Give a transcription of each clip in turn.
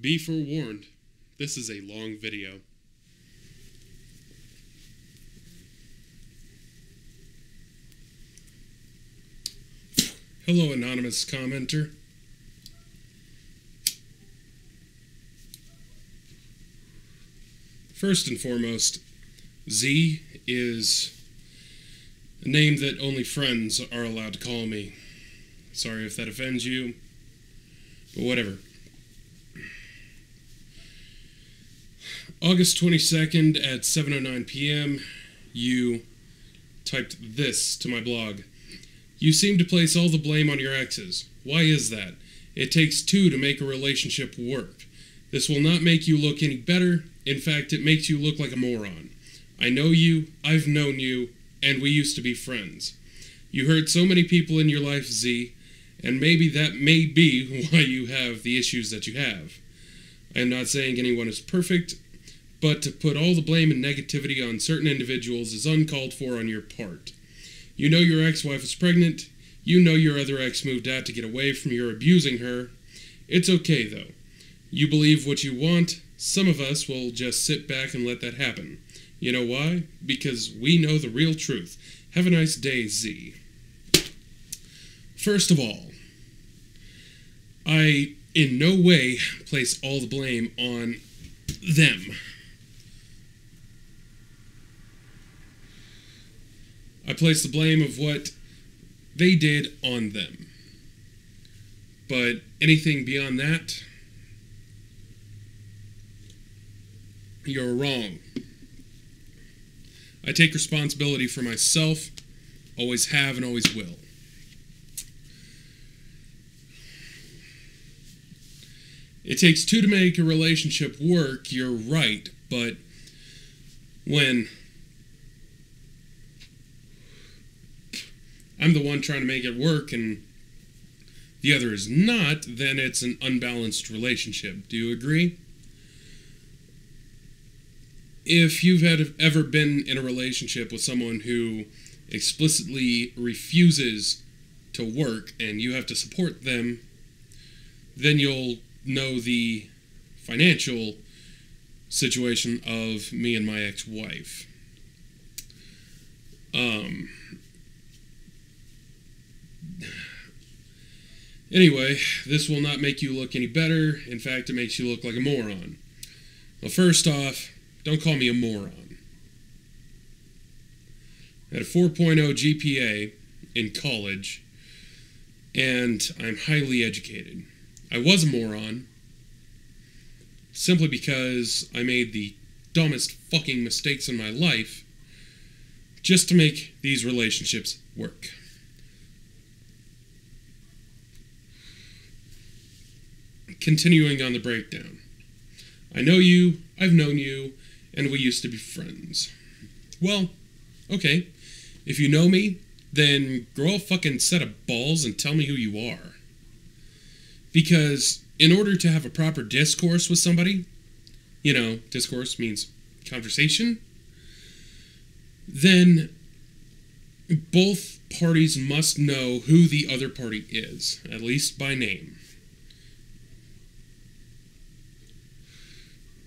Be forewarned, this is a long video. Hello, anonymous commenter. First and foremost, Z is a name that only friends are allowed to call me. Sorry if that offends you, but whatever. August 22nd at 7:09 p.m., you typed this to my blog. You seem to place all the blame on your exes. Why is that? It takes two to make a relationship work. This will not make you look any better. In fact, it makes you look like a moron. I know you, I've known you, and we used to be friends. You hurt so many people in your life, Z, and maybe that may be why you have the issues that you have. I am not saying anyone is perfect, but to put all the blame and negativity on certain individuals is uncalled for on your part. You know your ex-wife is pregnant. You know your other ex moved out to get away from your abusing her. It's okay, though. You believe what you want. Some of us will just sit back and let that happen. You know why? Because we know the real truth. Have a nice day, Z. First of all, I in no way place all the blame on them. I place the blame of what they did on them. But anything beyond that, you're wrong. I take responsibility for myself, always have and always will. It takes two to make a relationship work, you're right, but when I'm the one trying to make it work and the other is not, then it's an unbalanced relationship. Do you agree? If you've ever been in a relationship with someone who explicitly refuses to work and you have to support them, then you'll know the financial situation of me and my ex-wife. Anyway, this will not make you look any better. In fact, it makes you look like a moron. Well, first off, don't call me a moron. I had a 4.0 GPA in college, and I'm highly educated. I was a moron simply because I made the dumbest fucking mistakes in my life just to make these relationships work. Continuing on the breakdown. I know you, I've known you, and we used to be friends. Well, okay. If you know me, then grow a fucking set of balls and tell me who you are. Because in order to have a proper discourse with somebody, you know, discourse means conversation, then both parties must know who the other party is, at least by name.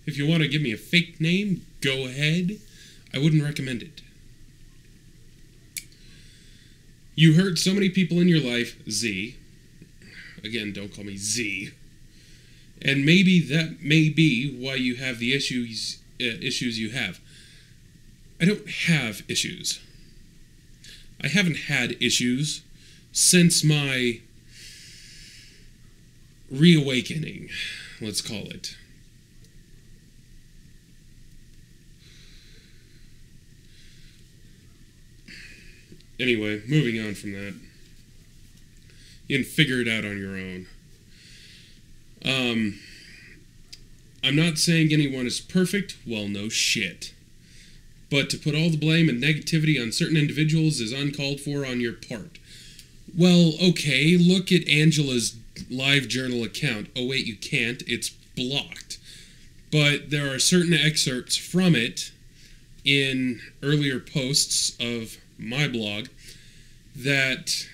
If you want to give me a fake name, go ahead. I wouldn't recommend it. You hurt so many people in your life, Z. Again, don't call me Z. And maybe that may be why you have the issues you have. I don't have issues. I haven't had issues since my reawakening, let's call it. Anyway, moving on from that. You can figure it out on your own. I'm not saying anyone is perfect. Well, no shit. But to put all the blame and negativity on certain individuals is uncalled for on your part. Well, okay, look at Angela's LiveJournal account. Oh wait, you can't. It's blocked. But there are certain excerpts from it in earlier posts of my blog that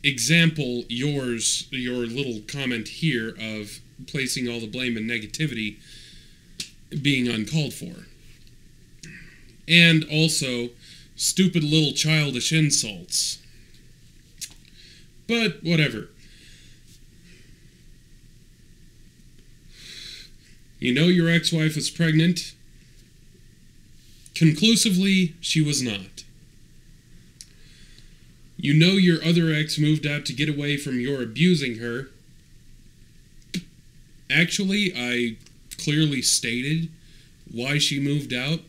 example, your little comment here of placing all the blame and negativity being uncalled for. And also, stupid little childish insults. But, whatever. You know your ex-wife was pregnant. Conclusively, she was not. You know your other ex moved out to get away from your abusing her. Actually, I clearly stated why she moved out.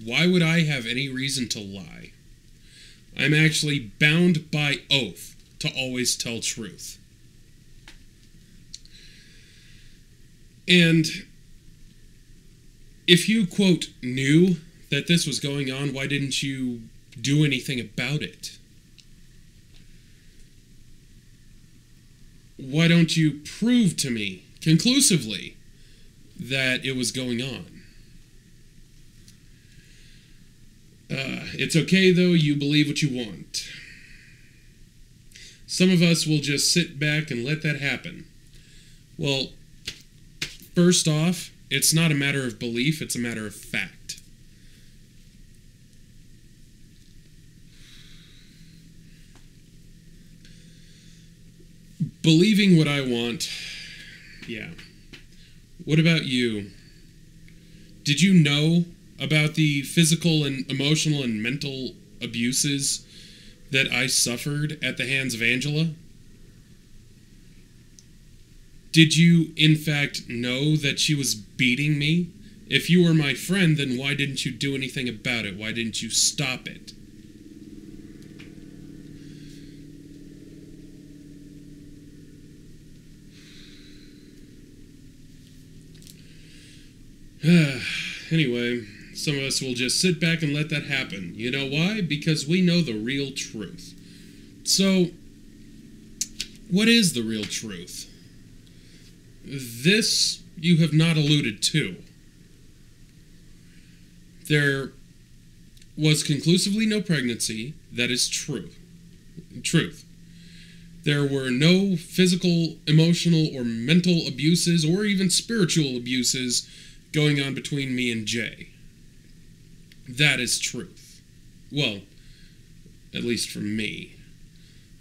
Why would I have any reason to lie? I'm actually bound by oath to always tell truth. And if you, quote, knew that this was going on, why didn't you do anything about it? Why don't you prove to me conclusively that it was going on? It's okay, though, you believe what you want. Some of us will just sit back and let that happen. Well, first off, it's not a matter of belief, it's a matter of fact. Believing what I want, yeah. What about you? Did you know about the physical and emotional and mental abuses that I suffered at the hands of Angela? Did you, in fact, know that she was beating me? If you were my friend, then why didn't you do anything about it? Why didn't you stop it? Anyway, some of us will just sit back and let that happen. You know why? Because we know the real truth. So, what is the real truth? This you have not alluded to. There was conclusively no pregnancy. That is true. Truth. There were no physical, emotional, or mental abuses, or even spiritual abuses going on between me and Jay. That is truth. Well, at least for me.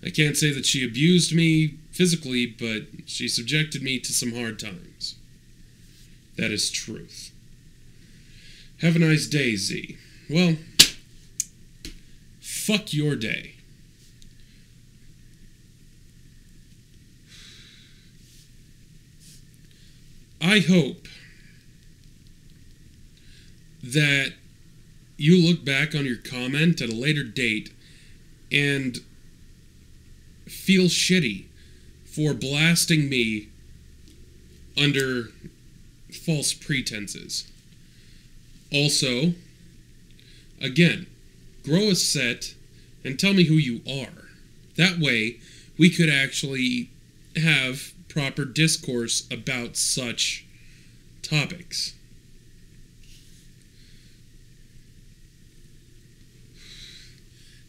I can't say that she abused me physically, but she subjected me to some hard times. That is truth. Have a nice day, Z. Well, fuck your day. I hope that you look back on your comment at a later date and feel shitty for blasting me under false pretenses. Also, again, grow a set and tell me who you are. That way, we could actually have proper discourse about such topics.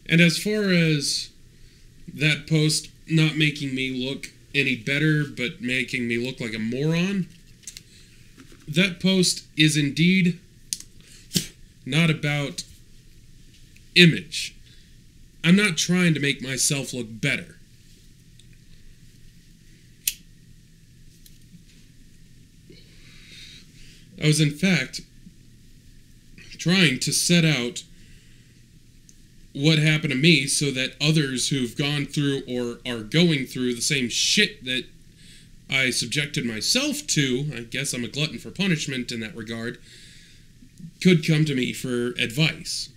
And as far as that post not making me look any better, but making me look like a moron, that post is indeed not about image. I'm not trying to make myself look better. I was, in fact, trying to set out what happened to me so that others who've gone through or are going through the same shit that I subjected myself to, I guess I'm a glutton for punishment in that regard, could come to me for advice.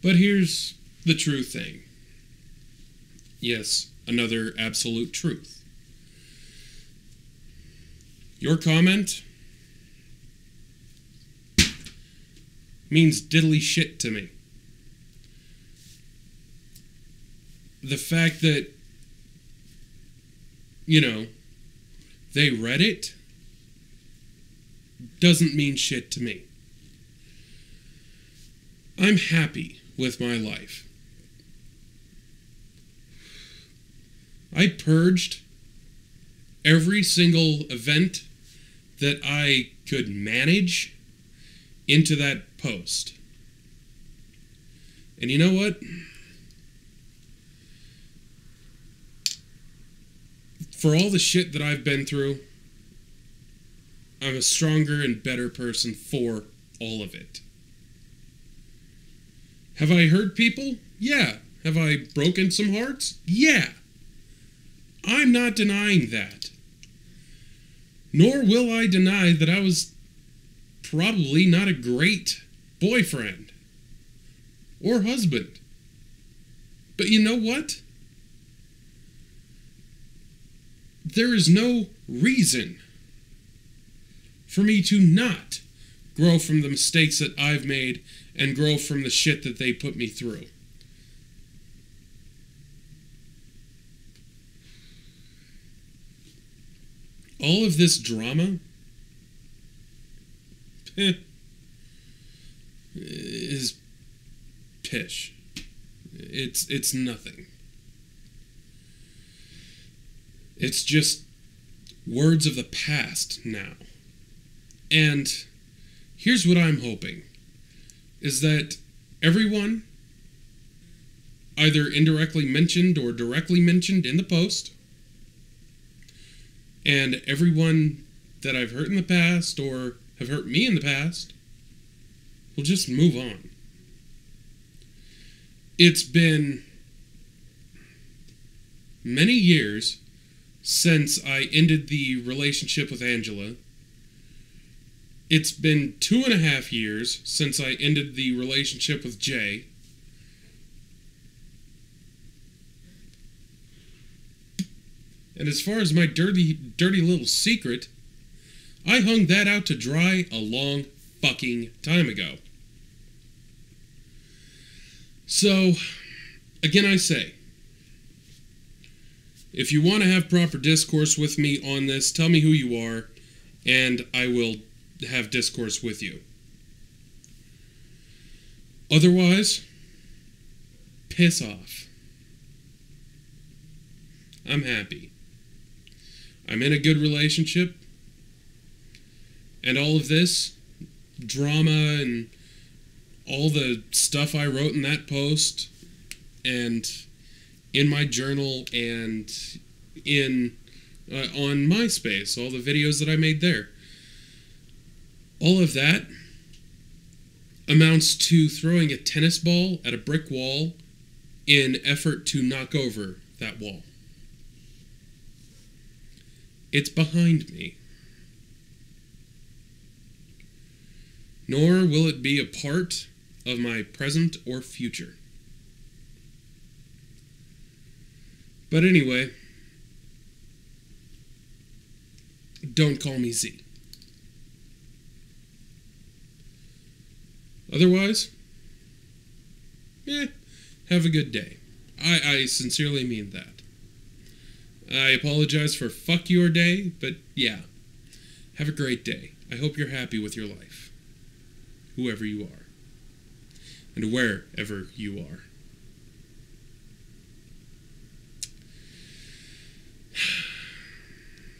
But here's the true thing. Yes, another absolute truth. Your comment means diddly shit to me. The fact that, they read it doesn't mean shit to me. I'm happy with my life. I purged every single event that I could manage into that post. And you know what? For all the shit that I've been through, I'm a stronger and better person for all of it. Have I hurt people? Yeah. Have I broken some hearts? Yeah. I'm not denying that. Nor will I deny that I was probably not a great boyfriend or husband. But you know what? There is no reason for me to not grow from the mistakes that I've made and grow from the shit that they put me through. All of this drama is pish. It's nothing. It's just words of the past now. And here's what I'm hoping, is that everyone, either indirectly mentioned or directly mentioned in the post, and everyone that I've hurt in the past or have hurt me in the past, will just move on. It's been many years since I ended the relationship with Angela. It's been 2.5 years since I ended the relationship with Jay. And as far as my dirty little secret, I hung that out to dry a long fucking time ago. So, again I say, if you want to have proper discourse with me on this, tell me who you are, and I will have discourse with you. Otherwise, piss off. I'm happy. I'm in a good relationship, and all of this drama and all the stuff I wrote in that post and in my journal and in on MySpace, all the videos that I made there, all of that amounts to throwing a tennis ball at a brick wall in effort to knock over that wall. It's behind me. Nor will it be a part of my present or future. But anyway, don't call me Z. Otherwise, have a good day. I sincerely mean that. I apologize for fuck your day, but yeah, have a great day. I hope you're happy with your life, whoever you are, and wherever you are.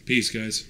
Peace, guys.